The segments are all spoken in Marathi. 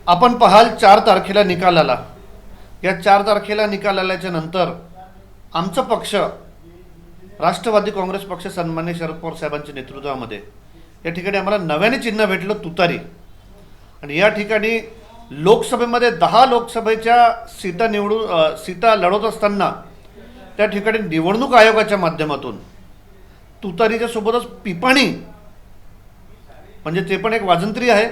आपण पाहाल 4 तारखेला निकाल आला. या 4 तारखेला निकाल आल्याच्या नंतर आमचा पक्ष राष्ट्रवादी काँग्रेस पक्ष सन्माननीय शरद पवार साहेबांच्या नेतृत्वामध्ये या ठिकाणी आम्हाला नव्याने चिन्ह भेटलं तुतारी. आणि या ठिकाणी लोकसभेमध्ये 10 लोकसभेच्या सीटा लढवत असताना त्या ठिकाणी निवडणूक आयोगाच्या माध्यमातून तुतारीच्या सोबतच पिपाणी म्हणजे ते पण एक वाजंत्री आहे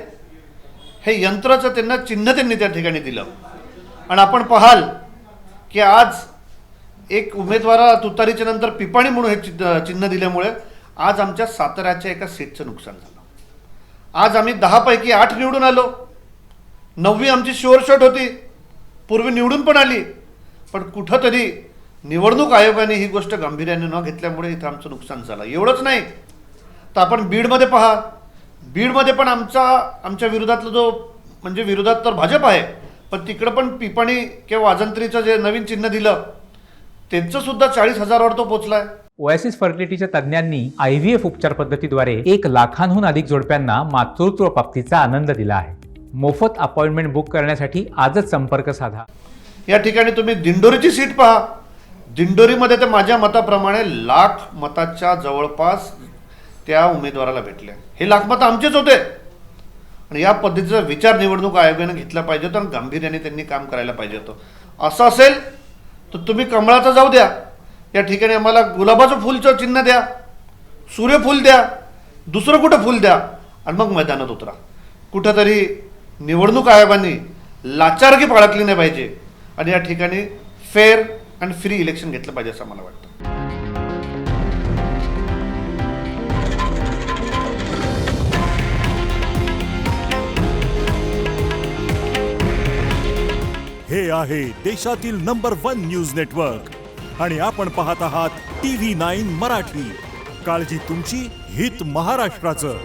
हे यंत्राचं त्यांना चिन्ह त्यांनी त्या ठिकाणी दिलं. आणि आपण पाहाल की आज एक उमेदवाराला तुतारीच्या नंतर पिपाणी म्हणून हे चिन्ह दिल्यामुळे आज आमच्या साताऱ्याच्या एका सीटचं नुकसान झालं. आज आम्ही 10 पैकी 8 निवडून आलो. 9वी आमची शुअर शॉट होती, पूर्वी निवडून पण आली, पण कुठंतरी निवडणूक आयोगाने ही गोष्ट गांभीर्याने न घेतल्यामुळे इथं आमचं नुकसान झालं. एवढंच नाही तर आपण बीडमध्ये पहा, बीडमध्ये पण आमच्या विरोधातला जो म्हणजे विरोधात तर भाजप आहे, पण तिकडं पण पिपाणी किंवा वाजंत्रीचं जे नवीन चिन्ह दिलं त्यांचं सुद्धा 40,000वर तो पोचलाय. ओएसिस फर्टिलिटीच्या तज्ज्ञांनी IVF उपचार पद्धतीद्वारे 1 लाखांहून अधिक जोडप्यांना मातृत्व प्राप्तीचा आनंद दिला आहे. मोफत अपॉइंटमेंट बुक करण्यासाठी आजच संपर्क साधा. या ठिकाणी तुम्ही दिंडोरीची सीट पहा. दिंडोरीमध्ये तर माझ्या मताप्रमाणे 1,00,000 मताच्या जवळपास त्या उमेदवाराला भेटले. हे 1,00,000 मतं आमचेच होते. आणि या पद्धतीचा विचार निवडणूक आयोगाने घेतला पाहिजे होता आणि गांभीर्याने त्यांनी काम करायला पाहिजे होतं. असं असेल तर तुम्ही कमळाचं जाऊ द्या, या ठिकाणी आम्हाला गुलाबाचं फुलचं चिन्ह द्या, सूर्यफूल द्या, दुसरं कुठं फुल द्या आणि मग मैदानात उतरा. कुठंतरी निवडणूक आयोगाने लाचारगी बाळगली नाही पाहिजे आणि या ठिकाणी फेअर आणि फ्री इलेक्शन घेतलं पाहिजे असं मला वाटतं. हे आहे देशातील नंबर 1 न्यूज नेटवर्क आणि आपण पाहत आहात TV9 मराठी. काळजी तुमची, हित महाराष्ट्राचं.